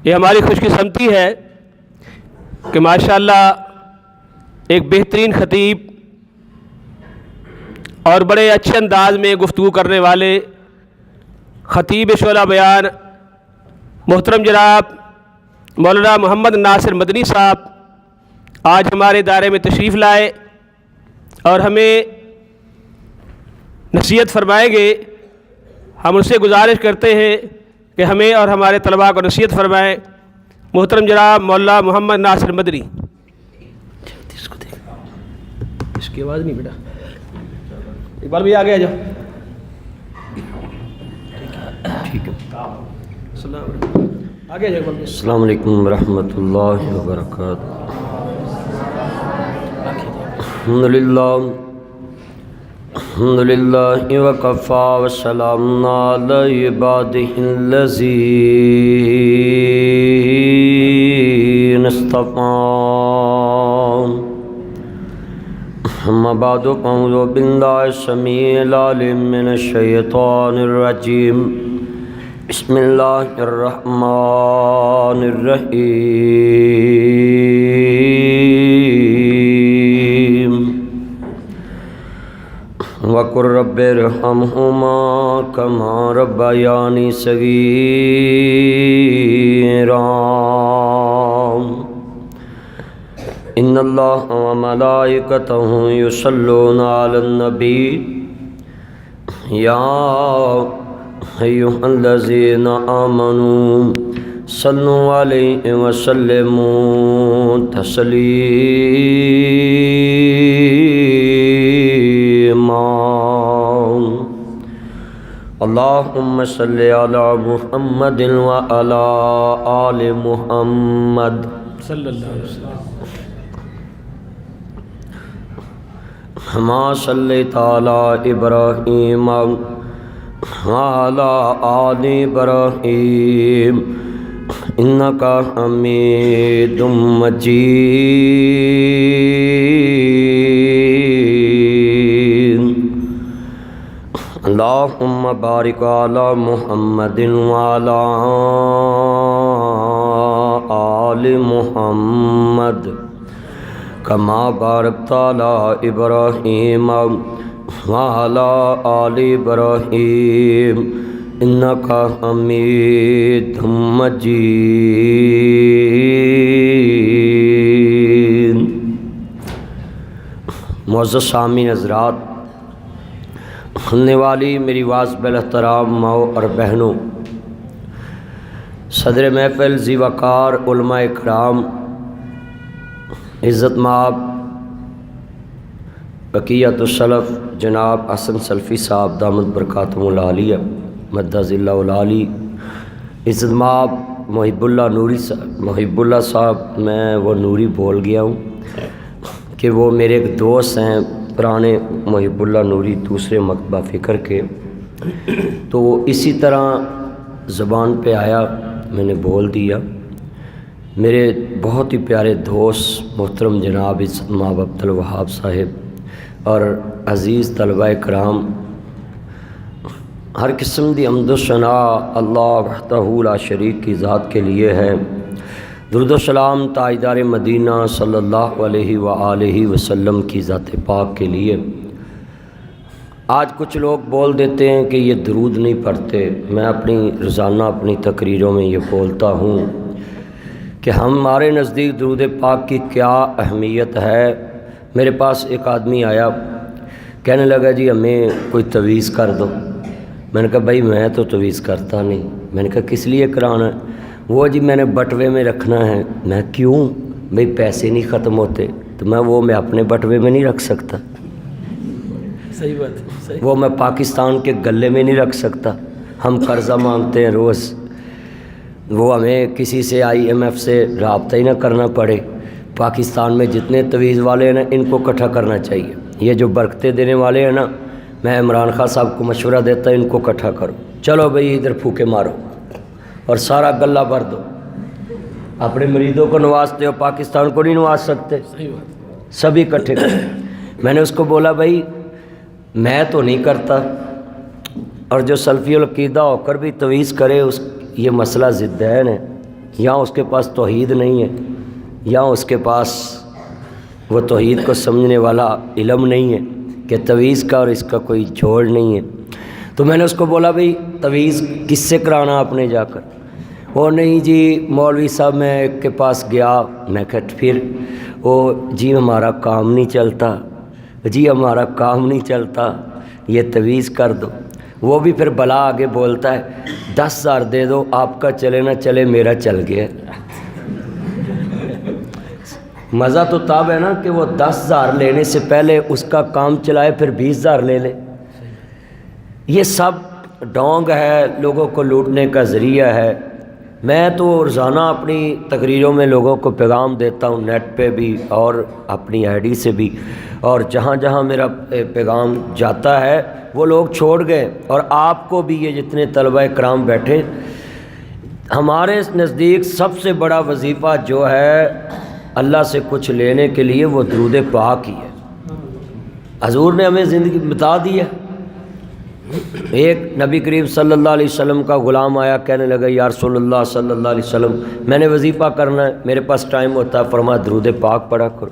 یہ ہماری خوش قسمتی ہے کہ ماشاءاللہ ایک بہترین خطیب اور بڑے اچھے انداز میں گفتگو کرنے والے خطیب شعلہ بیان محترم جناب مولانا محمد ناصر مدنی صاحب آج ہمارے دائرے میں تشریف لائے اور ہمیں نصیحت فرمائیں گے۔ ہم ان سے گزارش کرتے ہیں کہ ہمیں اور ہمارے طلباء کو نصیحت فرمائیں۔ محترم جناب مولانا محمد ناصر مدنی۔ اس کی آواز نہیں بیٹا، اقبال بھی آگے آ جاؤ۔ ٹھیک ہے، آگے آ جاؤ۔ السلام علیکم ورحمۃ اللہ وبرکاتہ۔ الحمدللہ وکفی وسلام علی عبادہ الذین اصطفی۔ اما بعد فاعوذ باللہ السمیع العلیم من الشیطان الرجیم۔ بسم اللہ الرحمن الرحیم۔ وقل رب ارحمہما کما ربیانی صغیرا۔ ان اللہ وملائکتہ یصلون علی النبی یا ایھا الذین آمنوا صلوا علیہ وسلموا تسلیما۔ اللہم صلی علی محمد وعلی آل محمد صلی اللہ علیہ وسلم۔ کما صلیت علی ابراہیم وعلی آل ابراہیم انک حمید مجید۔ اللہم بارک علی محمد وعلی آل محمد کما بارکت علی ابراہیم وعلی آل ابراہیم انک حمید مجید۔ معزز سامعین حضرات، سننے والی میری واجب الاحترام ماؤں اور بہنوں، صدر محفل ذی وقار علماء کرام، عزت مآب بقیت السلف جناب حسن سلفی صاحب دامت برکاتہم العالیہ مدہ ذلہ العالی، عزت مآب محب اللہ نوری صاحب، محب اللہ صاحب، میں وہ نوری بول گیا ہوں کہ وہ میرے ایک دوست ہیں پرانے، محب اللہ نوری دوسرے مکتبہ فکر کے، تو اسی طرح زبان پہ آیا میں نے بول دیا۔ میرے بہت ہی پیارے دوست محترم جناب عزت مآب عبدالوہاب صاحب اور عزیز طلبہ کرام، ہر قسم دی حمد و ثنا اللہ وحدہ لا شریک کی ذات کے لیے ہے۔ درود و سلام تاجدار مدینہ صلی اللہ علیہ وآلہ وسلم کی ذات پاک کے لیے۔ آج کچھ لوگ بول دیتے ہیں کہ یہ درود نہیں پڑھتے۔ میں اپنی روزانہ اپنی تقریروں میں یہ بولتا ہوں کہ ہمارے نزدیک درود پاک کی کیا اہمیت ہے۔ میرے پاس ایک آدمی آیا، کہنے لگا جی ہمیں کوئی تویز کر دو۔ میں نے کہا بھائی میں تو تویز کرتا نہیں۔ میں نے کہا کس لیے کرانا ہے؟ وہ جی میں نے بٹوے میں رکھنا ہے۔ میں کیوں؟ بھائی پیسے نہیں ختم ہوتے، تو میں اپنے بٹوے میں نہیں رکھ سکتا۔ صحیح بات ہے۔ وہ میں پاکستان کے گلے میں نہیں رکھ سکتا۔ ہم قرضہ مانگتے ہیں روز، وہ ہمیں کسی سے IMF سے رابطہ ہی نہ کرنا پڑے۔ پاکستان میں جتنے تویز والے ہیں نا، ان کو اکٹھا کرنا چاہیے۔ یہ جو برکتیں دینے والے ہیں نا، میں عمران خان صاحب کو مشورہ دیتا ہوں ان کو اکٹھا کرو، چلو بھئی ادھر پھوکے مارو اور سارا گلہ بھر دو۔ اپنے مریدوں کو نوازتے ہو، پاکستان کو نہیں نواز سکتے، سبھی اکٹھے کرو۔ میں نے اس کو بولا بھائی میں تو نہیں کرتا، اور جو سلفی العقیدہ ہو کر بھی تویز کرے، یہ مسئلہ ضدین ہے، یا اس کے پاس توحید نہیں ہے، یا اس کے پاس وہ توحید کو سمجھنے والا علم نہیں ہے کہ تعویذ کا اور اس کا کوئی جوڑ نہیں ہے۔ تو میں نے اس کو بولا بھئی تعویذ کس سے کرانا آپ نے جا کر؟ وہ نہیں جی مولوی صاحب میں ایک کے پاس گیا، میں کہا پھر؟ وہ جی ہمارا کام نہیں چلتا، جی ہمارا کام نہیں چلتا، یہ تعویذ کر دو۔ وہ بھی پھر بلا آگے بولتا ہے 10,000 دے دو، آپ کا چلے نہ چلے میرا چل گیا۔ مزہ تو تب ہے نا کہ وہ 10,000 لینے سے پہلے اس کا کام چلائے، پھر 20,000 لے لے۔ یہ سب ڈونگ ہے، لوگوں کو لوٹنے کا ذریعہ ہے۔ میں تو روزانہ اپنی تقریروں میں لوگوں کو پیغام دیتا ہوں، نیٹ پہ بھی اور اپنی آئی ڈی سے بھی، اور جہاں جہاں میرا پیغام جاتا ہے وہ لوگ چھوڑ گئے۔ اور آپ کو بھی، یہ جتنے طلبہ کرام بیٹھے، ہمارے نزدیک سب سے بڑا وظیفہ جو ہے اللہ سے کچھ لینے کے لیے وہ درود پاک ہی ہے۔ حضور نے ہمیں زندگی بتا دی ہے۔ ایک نبی کریم صلی اللہ علیہ وسلم کا غلام آیا، کہنے لگا یا رسول اللہ صلی اللہ علیہ وسلم میں نے وظیفہ کرنا ہے، میرے پاس ٹائم ہوتا ہے، فرمایا درود پاک پڑھا کرو۔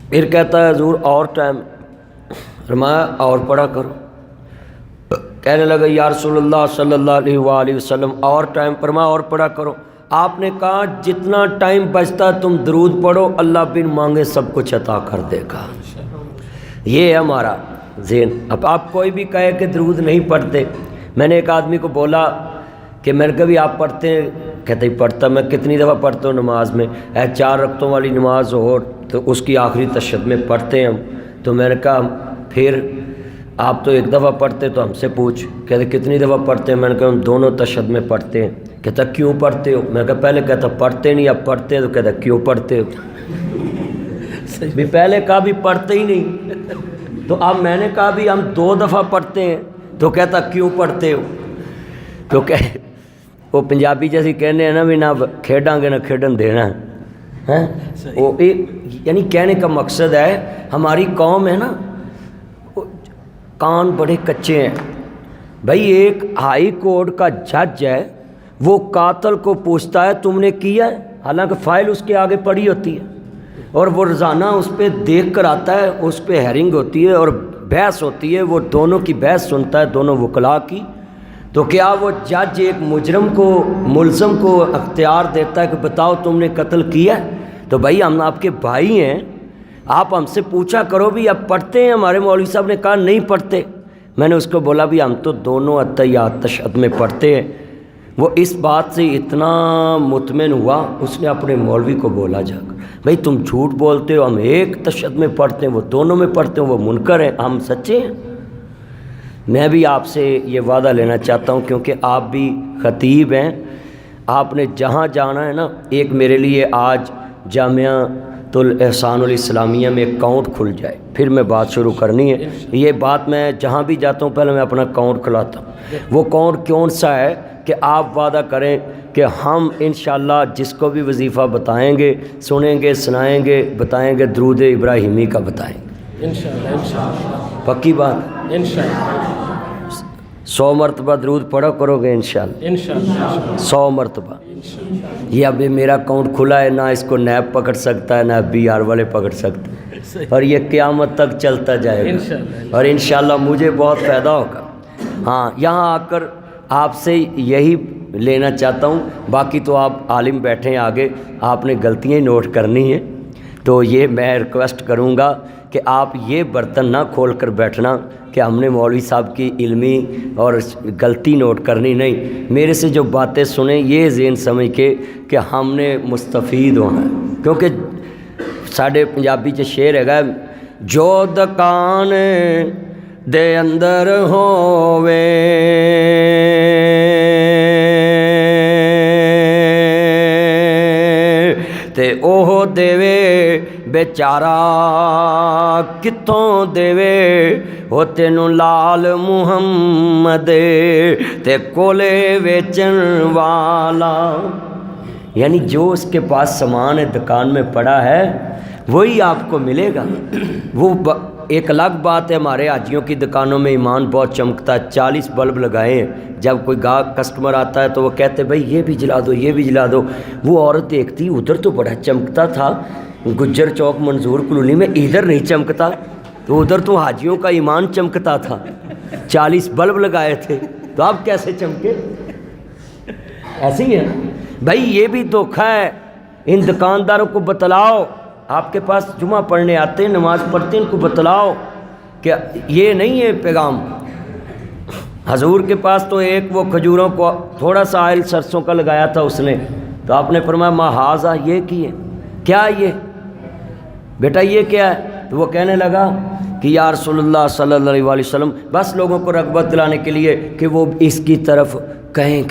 پھر کہتا ہے حضور اور ٹائم، فرمایا اور پڑھا کرو۔ کہنے لگا یا رسول اللہ صلی اللہ علیہ وآلہ وسلم اور ٹائم، فرمایا اور پڑھا کرو۔ آپ نے کہا جتنا ٹائم بچتا تم درود پڑھو، اللہ بن مانگے سب کچھ عطا کر دے گا۔ یہ ہے ہمارا ذہن۔ اب آپ کوئی بھی کہے کہ درود نہیں پڑھتے، میں نے ایک آدمی کو بولا کہ میں نے کہا بھی آپ پڑھتے ہیں؟ کہتے ہی پڑھتا، میں کتنی دفعہ پڑھتا ہوں نماز میں، 4 رکعتوں والی نماز ہو تو اس کی آخری تشہد میں پڑھتے ہیں ہم۔ تو میں نے کہا پھر آپ تو ایک دفعہ پڑھتے تو ہم سے پوچھ۔ کہتے کتنی دفعہ پڑھتے ہیں؟ میں نے کہا ہم دونوں تشہد میں پڑھتے ہیں۔ کہتا کیوں پڑھتے ہو؟ میں نے کہا پہلے کہتا پڑھتے نہیں، اب پڑھتے ہیں۔ تو کہتا کیوں پڑھتے ہو؟ بھی پہلے کہا بھی پڑھتے ہی نہیں، تو اب میں نے کہا بھی ہم 2 دفعہ پڑھتے ہیں، تو کہتا کیوں پڑھتے ہو؟ تو کہ وہ پنجابی جیسی کہنے ہیں نا بھی نہ کھیڈاں گے نہ کھیڈن دینا ہے۔ وہ یعنی کہنے کا مقصد ہے ہماری قوم ہے نا، کان بڑے کچے ہیں۔ بھائی ایک ہائی کورٹ کا جج ہے، وہ قاتل کو پوچھتا ہے تم نے کیا ہے، حالانکہ فائل اس کے آگے پڑی ہوتی ہے، اور وہ روزانہ اس پہ دیکھ کر آتا ہے، اس پہ ہیرنگ ہوتی ہے اور بحث ہوتی ہے، وہ دونوں کی بحث سنتا ہے، دونوں وکلاء کی۔ تو کیا وہ جج ایک مجرم کو، ملزم کو اختیار دیتا ہے کہ بتاؤ تم نے قتل کیا ہے؟ تو بھائی ہم آپ کے بھائی ہیں، آپ ہم سے پوچھا کرو بھی آپ پڑھتے ہیں؟ ہمارے مولوی صاحب نے کہا نہیں پڑھتے۔ میں نے اس کو بولا بھی ہم تو دونوں اتحیات تشہد میں پڑھتے ہیں۔ وہ اس بات سے اتنا مطمئن ہوا، اس نے اپنے مولوی کو بولا جا کر بھائی تم جھوٹ بولتے ہو، ہم ایک تشہد میں پڑھتے ہیں، وہ دونوں میں پڑھتے ہیں، وہ منکر ہیں، ہم سچے ہیں۔ میں بھی آپ سے یہ وعدہ لینا چاہتا ہوں کیونکہ آپ بھی خطیب ہیں، آپ نے جہاں جانا ہے نا، ایک میرے لیے آج جامعہ احسان الاسلامیہ میں اکاؤنٹ کھل جائے، پھر میں بات شروع کرنی ہے۔ یہ بات میں جہاں بھی جاتا ہوں پہلے میں اپنا اکاؤنٹ کھلاتا ہوں۔ وہ اکاؤنٹ کون سا ہے کہ آپ وعدہ کریں کہ ہم انشاءاللہ جس کو بھی وظیفہ بتائیں گے، سنیں گے، سنائیں گے، بتائیں گے، درود ابراہیمی کا بتائیں گے انشاءاللہ۔ پکی بات؟ انشاءاللہ 100 مرتبہ درود پڑھا کرو گے انشاءاللہ 100 مرتبہ۔ یہ ابھی میرا اکاؤنٹ کھلا ہے، نہ اس کو نیب پکڑ سکتا ہے نہ BR والے پکڑ سکتے ہیں، اور یہ قیامت تک چلتا جائے گا، اور انشاءاللہ مجھے بہت فائدہ ہوگا۔ ہاں یہاں آ کر آپ سے یہی لینا چاہتا ہوں، باقی تو آپ عالم بیٹھے ہیں آگے، آپ نے غلطیاں نوٹ کرنی ہیں، تو یہ میں ریکویسٹ کروں گا کہ آپ یہ برتن نہ کھول کر بیٹھنا کہ ہم نے مولوی صاحب کی علمی اور غلطی نوٹ کرنی، نہیں، میرے سے جو باتیں سنیں یہ ذہن سمجھ کے کہ ہم نے مستفید ہونا ہے، کیونکہ ساڈے پنجابی چ شعر ہے جو دکان دے اندر ہووے تے اوہ دیوے بیچارہ کتوں دیوے، ہو تینوں لال محمد تے کولے ویچن والا۔ یعنی جو اس کے پاس سامان ہے دکان میں پڑا ہے وہی آپ کو ملے گا۔ وہ ایک الگ بات ہے ہمارے حاجیوں کی دکانوں میں ایمان بہت چمکتا ہے، 40 بلب لگائے ہیں، جب کوئی گاہک کسٹمر آتا ہے تو وہ کہتے بھائی یہ بھی جلا دو، یہ بھی جلا دو۔ وہ عورت دیکھتی ادھر تو بڑا چمکتا تھا گجر چوک منظور کالونی میں، ادھر نہیں چمکتا، تو ادھر تو حاجیوں کا ایمان چمکتا تھا، 40 بلب لگائے تھے، تو اب کیسے چمکے؟ ایسے ہی ہے بھائی، یہ بھی دھوکہ ہے۔ ان دکانداروں کو بتلاؤ، آپ کے پاس جمعہ پڑھنے آتے ہیں، نماز پڑھتے ہیں، ان کو بتلاؤ کہ یہ نہیں ہے پیغام۔ حضور کے پاس تو ایک وہ کھجوروں کو تھوڑا سا آئل سرسوں کا لگایا تھا اس نے، تو آپ نے فرمایا ما ھذا، یہ کی ہے کیا، یہ بیٹا یہ کیا ہے؟ تو وہ کہنے لگا کہ یا رسول اللہ صلی اللہ علیہ وسلم، بس لوگوں کو رغبت دلانے کے لیے کہ وہ اس کی طرف کہیں کہ